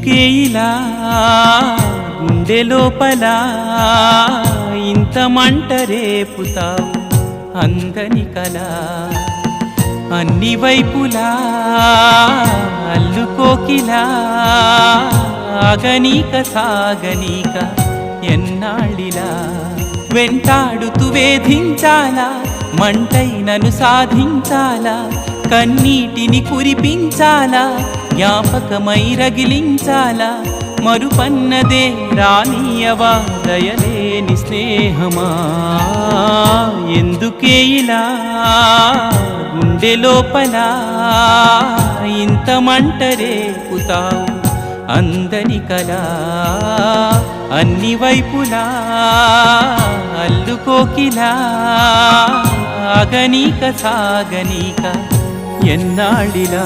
ఎందుకే ఇలా గుండె లోపల ఇంత మంట రేపుతావు అందని కలా అన్ని వైపులా అల్లుకోకిలా ఆగనీక సాగనీక ఎన్నాళ్ళిలా వెంటాడుతూ వేధించాలా మంటైనను సాధించాలా కన్నీటిని కురిపించాలా జ్ఞాపకమై రగిలించాలా మరుపన్నదే రానీయవా దయలేని స్నేహమా ఎందుకే ఇలా గుండె లోపల ఇంత మంట రేపుతావు అందని కలా అన్ని వైపులా అల్లుకోకిలా ఆగనీక సాగనీక ఎన్నాళ్ళిలా